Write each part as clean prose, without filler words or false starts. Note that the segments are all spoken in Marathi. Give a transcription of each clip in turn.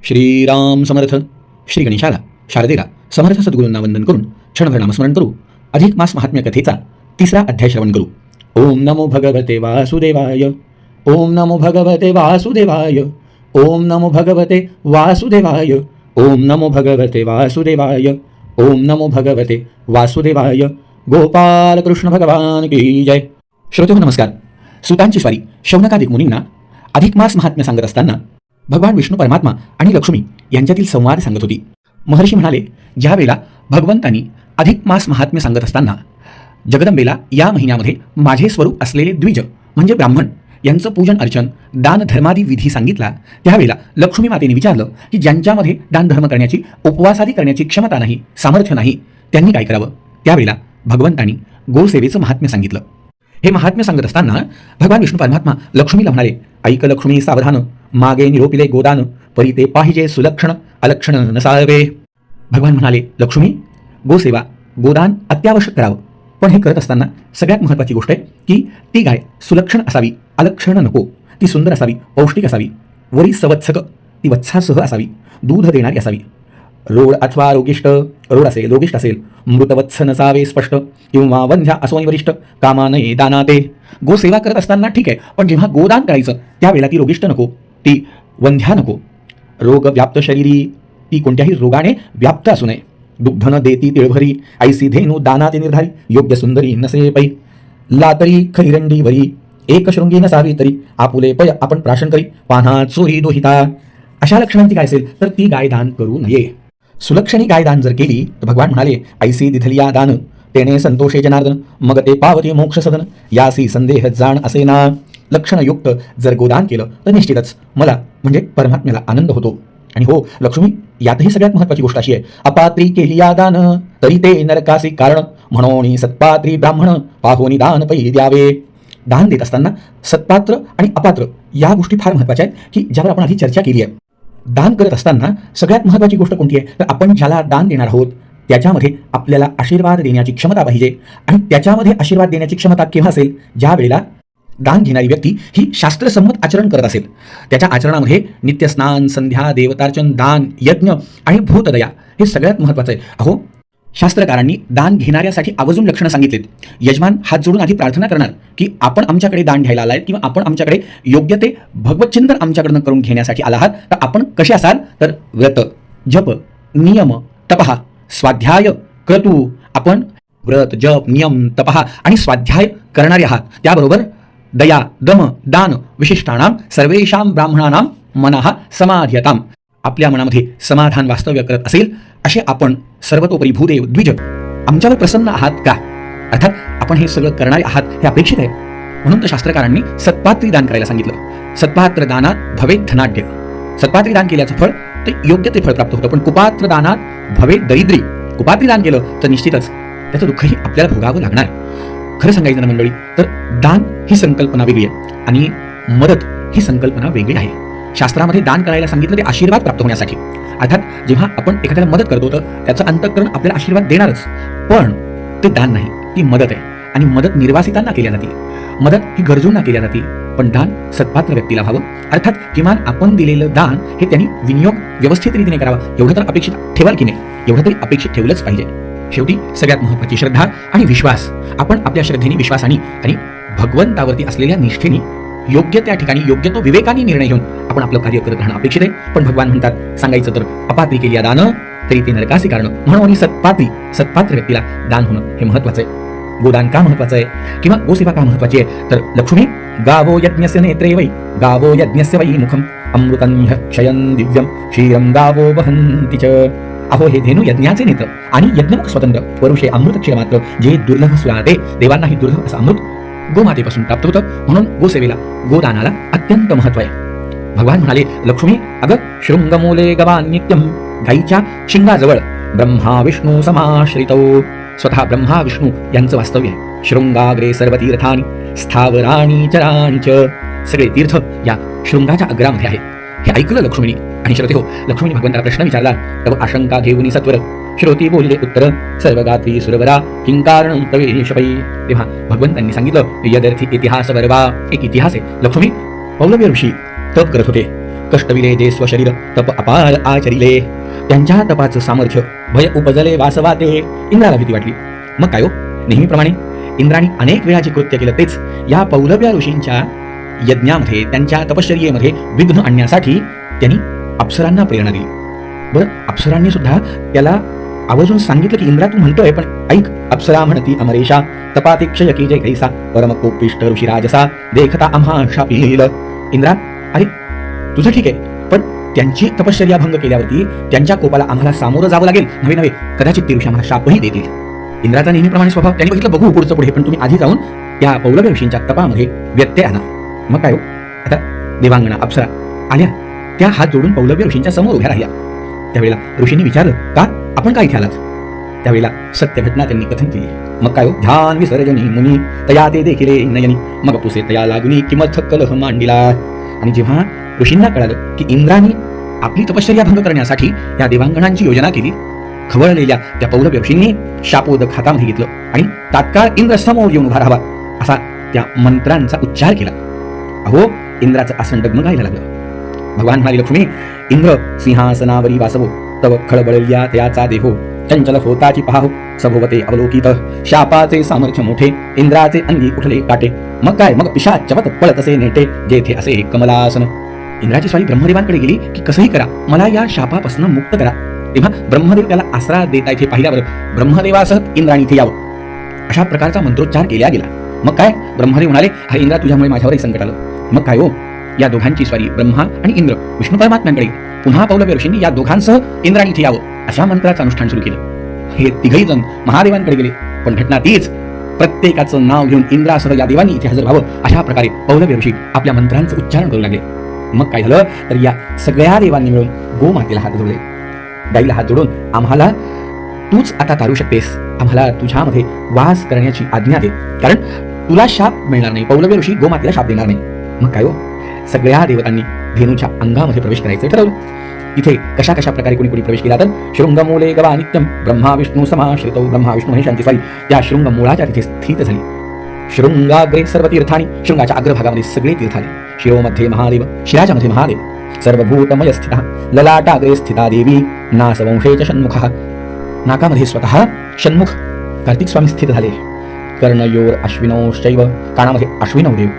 श्रीराम समर्थ. श्री गणेशाला, शारदेला, समर्थ सद्गुरूंना वंदन करून क्षणभर नामस्मरण करू. अधिक मास महात्म्य कथेचा 3रा अध्याय श्रवण करू. ओम नमो भगवते वासुदेवाय. ओम नमो भगवते वासुदेवाय. ओम नमो भगवते वासुदेवाय. ओम नमो भगवते वासुदेवाय. ओम नमो भगवते वासुदेवाय. गोपाल कृष्ण भगवान की जय. श्रोतेहो नमस्कार. सुतांची स्वारी शौनकादिक मुनींना अधिक मास महात्म्य सांगत असताना भगवान विष्णू परमात्मा आणि लक्ष्मी यांच्यातील संवाद सांगत होती. महर्षी म्हणाले, ज्या वेळेला भगवंतांनी अधिक मास महात्म्य सांगत असताना जगदंबेला या महिन्यामध्ये माझे स्वरूप असलेले द्विज म्हणजे ब्राह्मण यांचं पूजन अर्चन दान धर्मादी विधी सांगितला, त्यावेळेला लक्ष्मी मातेने विचारलं की ज्यांच्यामध्ये दान धर्म करण्याची, उपवासादी करण्याची क्षमता नाही, सामर्थ्य नाही, त्यांनी काय करावं. त्यावेळेला भगवंतांनी गोसेवेचं महात्म्य सांगितलं. हे महात्म्य सांगत असताना भगवान विष्णू परमात्मा लक्ष्मीला म्हणाले, ऐक लक्ष्मी सावधान, मागे निरोपिले गोदान, परी ते पाहिजे सुलक्षण, अलक्षण नसावे. भगवान म्हणाले, लक्ष्मी गोसेवा, गोदान अत्यावश्यक करावं, पण हे करत असताना सगळ्यात महत्त्वाची गोष्ट आहे की ती गाय सुलक्षण असावी, अलक्षण नको. ती सुंदर असावी, पौष्टिक असावी, वरी सवत्सक, ती वत्सासह असावी, दूध देणारी असावी. रोड अथवा रोगिष्ट, रोगिष्ट असेल, मृतवत्स नसावे स्पष्ट, किंवा वंध्या असोनी वरिष्ठ, कामानये दानाते. गोसेवा करत असताना ठीक आहे, पण जेव्हा गोदान करायचं त्यावेळेला ती रोगिष्ट नको, ती वंध्या नको. रोग व्याप्त शरीरी, ती कोणत्याही रोगाने व्याप्त असू नये. दुग्धन देती तिळभरी, ऐसी धेनू दानाते निर्धारी, योग्य सुंदरी नसे पै. लातरी खैरंडी वरी, एक शृंगी नसावी तरी, आपुले पय आपण प्राशन करी, पान्हा चोरी दोहिता. अशा लक्षणांची काय असेल तर ती गाय दान करू नये. सुलक्षणी गाय दान जर केली तर भगवान म्हणाले, ऐसी दिधलिया दान, तेने संतोषे जनार्दन, मग ते पावते मोक्ष सदन, यासी संदेह जाण असे ना. लक्षणयुक्त जर गोदान केलं तर निश्चितच मला म्हणजे परमात्म्याला आनंद होतो. आणि हो लक्ष्मी, यातही सगळ्यात महत्त्वाची गोष्ट अशी आहे, अपात्री केलिया दान तरी ते नरकासी कारण, म्हणून सत्पात्री ब्राह्मण पाहोनी दान पै द्यावे. दान देत असताना सत्पात्र आणि अपात्र या गोष्टी फार महत्त्वाच्या आहेत की ज्यावर आपण आधी चर्चा केली आहे. दान करत असताना सगळ्यात महत्त्वाची गोष्ट कोणती आहे तर आपण ज्याला दान देणार आहोत त्याच्यामध्ये आपल्याला आशीर्वाद देण्याची क्षमता पाहिजे. आणि त्याच्यामध्ये आशीर्वाद देण्याची क्षमता केव्हा असेल, ज्या वेळेला दान घेणारी व्यक्ती ही शास्त्रसंमत आचरण करत असेल. त्याच्या आचरणामध्ये नित्य स्नान, संध्या, देवतार्चन, दान, यज्ञ आणि भूतदया हे सगळ्यात महत्त्वाचं आहे. अहो, शास्त्रकारांनी दान घेणाऱ्यासाठी आवर्जून लक्षणं सांगितलेत. यजमान हात जोडून आधी प्रार्थना करणार की आपण आमच्याकडे दान घ्यायला आलाय किंवा आपण आमच्याकडे योग्य ते भगवतचिंतन आमच्याकडनं करून घेण्यासाठी आला आहात, तर आपण कसे असाल तर व्रत, जप, नियम, तपहा, स्वाध्याय, क्रतू. आपण व्रत, जप, नियम, तपहा आणि स्वाध्याय करणारे आहात. त्याबरोबर दया, दम, दान, विशिष्टानाम सर्वेषां ब्राह्मणानां मनः समाध्यताम. आपल्या मनामध्ये समाधान वास्तव्य करत असेल असे आपण सर्वतोपरी भूदेव द्विज आमच्यावर प्रसन्न आहात का. अर्थात आपण हे सगळं करणारे आहात हे अपेक्षित आहे. म्हणून तर शास्त्रकारांनी सत्पात्री दान करायला सांगितलं. सत्पात्र दानात भवे धनाढ्य. सत्पात्री दान केल्याचं फळ ते योग्य ते फळ प्राप्त होतं, पण कुपात्र दानात भवे दरिद्री. कुपात्री दान केलं तर निश्चितच त्याचं दुःखही आपल्याला भोगावं लागणार. खरं सांगायचं ना मंडळी, तर दान ही संकल्पना वेगळी आहे आणि मदत ही संकल्पना वेगळी आहे. शास्त्रामध्ये दान करायला सांगितलं ते आशीर्वाद प्राप्त होण्यासाठी. अर्थात जेव्हा आपण एखाद्याला मदत करतो तर त्याचं अंतःकरण आपल्याला आशीर्वाद देणारच, पण ते दान नाही, ती मदत आहे. आणि मदत निर्वासितांना केल्या जाते, मदत ही गरजूंना केल्या जाते, पण दान सत्पात्र व्यक्तीला व्हावं. अर्थात किमान आपण दिलेलं दान हे त्यांनी विनियोग व्यवस्थित रीतीने करावा एवढं तर अपेक्षित ठेवाल की नाही, एवढं तरी अपेक्षित ठेवलंच पाहिजे. शेवटी सगळ्यात महत्त्वाची श्रद्धा आणि विश्वास. आपण आपल्या श्रद्धेने, विश्वासाने आणि भगवंतावरती असलेल्या निष्ठेने योग्य त्या ठिकाणी योग्य तो विवेकाने निर्णय घेऊन आपण आपलं कार्य करत राहणं अपेक्षित आहे. पण भगवान म्हणतात, सांगायचं तर अपात्री केली दान तरी ते नरकासी कारण, म्हणून सत्पात्र व्यक्तीला दान होणं हे महत्त्वाचं आहे. गोदान का महत्त्वाचं आहे किंवा गोसेवा का महत्त्वाची आहे तर लक्ष्मी गावो यज्ञस्य नेत्रे वै, गावो यज्ञस्य वै मुखम, अमृतं क्षयं दिव्यं क्षीरं गावो वहन्ति च. अहो, हे धेनू यज्ञाचे नेत्र आणि यज्ञमुख स्वतंत्र, परुषे अमृत क्षीर मात्र, जे दुर्लभ सुराते देवांनाही दुर्लभ असं अमृत गोमातेपासून प्राप्त होतं. म्हणून गोसेवेला, गोदानाला अत्यंत महत्त्व आहे. भगवान म्हणाले, लक्ष्मी अगं शृंगमूले गवान नित्यम, गाईच्या शिंगाजवळ ब्रह्मा विष्णू समाश्रितो. स्वतः ब्रह्मा विष्णू यांचं वास्तव्य आहे. शृंगाग्रे सर्व तीर्थानी स्थावराणी चराणी च. सगळे तीर्थ या शृंगाच्या अग्रामध्ये आहे. हे ऐकलं लक्ष्मीने. आणि श्रोते हो, लक्ष्मीने भगवंताला प्रश्न विचारला, तव आशंका घेऊनी सत्वर. श्रोती बोलले उत्तर, सर्वगात्री सुरवरा किंकारणं प्रवेशपै. तेव्हा भगवंतांनी सांगितलं, यदर्थी इतिहास वरवा. एक इतिहास आहे. लक्ष्मी, पौलव्य ऋषी तप करत होते. कष्टविले जे स्वशरीर तप अपार आचरिले, त्यांच्या तपाचं सामर्थ्य भय उपजले वासवाते. इंद्राला भीती वाटली. मग काय हो, नेहमीप्रमाणे इंद्राने अनेक वेळा जे कृत्य केलं तेच या पौलव्य ऋषींच्या यज्ञामध्ये, त्यांच्या तपश्चर्येमध्ये विघ्न आणण्यासाठी त्यांनी अप्सरांना प्रेरणा दिली. बरं, अप्सरांनी सुद्धा त्याला आवर्जून सांगितलं की इंद्रा तू म्हणतोय, पण ऐक. अप्सरा म्हणती अमरेशा तपातिक्षय की जय कैसा परम कोपिष्ट ऋषी राजसा देखता आम्हा शापील. इंद्रा, अरे तुझं ठीक आहे, पण त्यांची तपश्चर्या भंग केल्यावरती त्यांच्या कोपाला आम्हाला सामोरं जावं लागेल. नव्हे कदाचित ते ऋषी आम्हाला शापही देतील. इंद्राचा नेहमीप्रमाणे स्वभाव. त्यांनी बघितलं, बघू पुढचं पुढे, पण तुम्ही आधी जाऊन त्या पौलव्य ऋषींच्या तपामध्ये व्यत्यय आणा. मग काय हो, आता देवांगणा अप्सरा आल्या. त्या हात जोडून पौलव्य ऋषींच्या समोर उभ्या राहिल्या. त्यावेळेला ऋषींनी विचारलं, का आपण काय इथे आलात? त्यावेळेला सत्य घटना त्यांनी कथन केली. मग काय हो, ध्यान विसर्जनी मुनी तया ते देखिले नयनी मग पुसे तया लागुनी किंमत कलह मांडिला. आणि जेव्हा ऋषींना कळालं की इंद्राने आपली तपश्चर्या भंग करण्यासाठी या देवांगणांची योजना केली, खवळलेल्या त्या पौलव्य ऋषींनी शापोदक हातामध्ये घेतलं आणि तात्काळ इंद्र समोर येऊन उभा राहावा असा त्या मंत्रांचा उच्चार केला. अहो, इंद्राचं आसन डगमगायला लागलं. भगवान म्हणाले, लक्ष्मी, इंद्र सिंहासनावरी वासवो तव खळबळल्या त्याचा देहो चंचल होताची पहाहो सभोवते अवलोकित शापाचे सामर्थ्य मोठे इंद्राचे अंगी उठले काटे. मग काय, मग पिशाचवत पळत असे नेटे जेथे असे कमलासन. इंद्राची स्वारी ब्रह्मदेवांकडे गेली की कसंही करा मला या शापापासून मुक्त करा. तेव्हा ब्रह्मदेव त्याला आसरा देता इथे पाहिल्यावर ब्रह्मदेवासह इंद्राने इथे यावं अशा प्रकारचा मंत्रोच्चार केला गेला. मग काय, ब्रह्मदेव म्हणाले, हा इंद्रा तुझ्यामुळे माझ्यावरही संकट आलं. मग काय हो, या दोघांची स्वारी ब्रह्मा आणि इंद्र विष्णू परमात्म्यांकडे. पुन्हा पौलव्य ऋषींनी या दोघांसह इंद्राने इथे यावं अशा मंत्राचं अनुष्ठान सुरू केलं. हे तिघही जण महादेवांकडे गेले, पण घटना तीच. प्रत्येकाचं नाव घेऊन इंद्रासह या देवांनी इथे हजर व्हावं अशा प्रकारे पौलव्य ऋषी आपल्या मंत्रांचं उच्चारण करू लागले. मग काय झालं तर या सगळ्या देवांनी मिळून गोमातेला हात जोडले. गाईला हात जोडून, आम्हाला तूच आता तारू शकतेस, आम्हाला तुझ्यामध्ये वास करण्याची आज्ञा दे, कारण तुला शाप मिळणार नाही. पौलव्य ऋषी गोमातेला शाप देणार नाही. मग काय हो, सगळ्या देवतांनी धेनूच्या अंगामध्ये प्रवेश करायचं ठरवलं. इथे कशा कशा प्रकारे कोणी कोणी प्रवेश केला तर शृंगमूले गवा नित्यम ब्रह्मा विष्णू समाश्रितो. ब्रह्मा विष्णू हे शांती स्वारी त्या शृंगमूळाच्या तिथे स्थित झाली. शृंगाग्रे सर्व तीर्थानी, शृंगाच्या अग्रभागामध्ये सगळे तीर्थ आले. शिरोमध्ये महादेव, शिराच्या मध्ये महादेव, सर्वभूतमय स्थिता ललाटाग्रे स्थिता देवी नासवंशेच षण्मुखः. नाकामध्ये स्वतः षण्मुख कार्तिक स्वामी स्थित झाले. कर्णयोर अश्विनोश्चैव, कानामध्ये अश्विनव देव,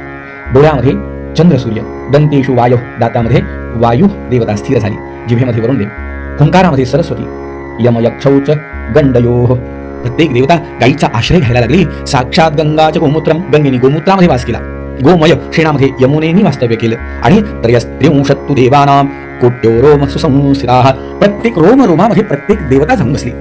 डोळ्यामध्ये चंद्र सूर्य, दंतेषु वायो, दातामध्ये वायू देवता स्थिर झाली. जिभेमध्ये वरुण देव, हुंकारामध्ये सरस्वती, यमयक्षौच गंडयो. प्रत्येक देवता गाईचा आश्रय घ्यायला लागली. साक्षात गंगाच गोमूत्रम, गंगेने गोमूत्रामध्ये वास केला. गोमय शेणामध्ये यमुनेनी वास्तव्य केलं. आणि त्रयस्त्रिंशत्तु देवानां कोट्यो रोम सुसंस्थिताः. प्रत्येक रोम रोमामध्ये प्रत्येक देवता जाऊन बसली.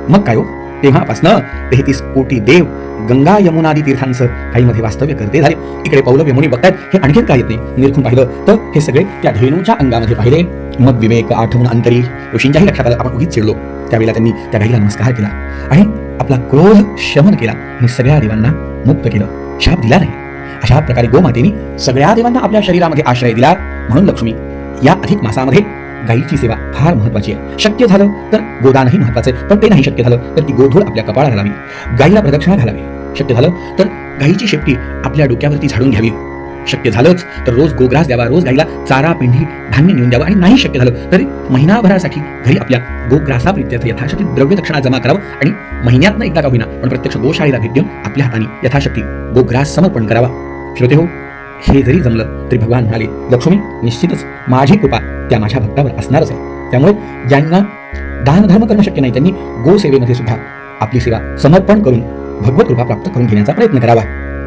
मग काय हो, तेव्हापासनं 33 कोटी देव गंगा यमुनादी तीर्थांचं काहीमध्ये वास्तव्य करते झाले. इकडे पौलव्य मुनी बघतायत, हे आणखीन काय येत नाही. निरखून पाहिलं तर हे सगळे त्या धेनूच्या अंगामध्ये पाहिले. मग विवेक आठवून अंतरी ऋषींच्याही लक्षात आलं, आपण उगीच चिडलो. त्यावेळेला त्यांनी त्या गाईला नमस्कार केला आणि आपला क्रोध शमन केला आणि सगळ्या देवांना मुक्त केलं, शाप दिला नाही. अशा प्रकारे गोमातेने सगळ्या देवांना आपल्या शरीरामध्ये आश्रय दिला. म्हणून लक्ष्मी, या अधिक मासामध्ये गायीची सेवा फार महत्वाची आहे. शक्य झालं तर गोदानही महत्वाचं आहे, पण ते नाही शक्य झालं तर ती गोधूळ आपल्या कपाळाला घालावी, गायीला प्रदक्षिणा घालावी. शक्य झालं तर गायीची शेपटी आपल्या डोक्यावरती झाडून घ्यावी. शक्य झालंच तर रोज गोग्रास द्यावा, रोज गायीला चारा पिंडी धान्य नेऊन द्यावं. आणि नाही शक्य झालं तरी महिनाभरासाठी घरी आपल्या गोग्रासाप्रित्यर्थ यथाशक्ती द्रव्य दक्षिणा जमा करावं आणि महिन्यातनं एकदा का होईना पण प्रत्यक्ष गोशाळेला भेट देऊन आपल्या हाताने यथाशक्ती गोग्रास समर्पण करावा. श्रोते हो, हे जरी जमलं तरी भगवान म्हणाले, लक्ष्मी, निश्चितच माझी कृपा त्या माझ्या भक्तावर असणारच आहे. त्यामुळे ज्यांना दान धर्म करणं शक्य नाही त्यांनी गोसेवेमध्ये सुद्धा आपली सेवा समर्पण करून भगवत कृपा प्राप्त करून घेण्याचा प्रयत्न करावा.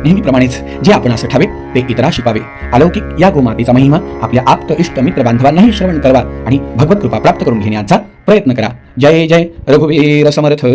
नेहमीप्रमाणेच जे आपण असं ठावे ते इतरा शिकावे. अलौकिक या गोमातेचा महिमा आपल्या आप्त इष्ट मित्र बांधवांनाही श्रवण करावा आणि भगवत कृपा प्राप्त करून घेण्याचा प्रयत्न करा. जय जय रघुवीर समर्थ.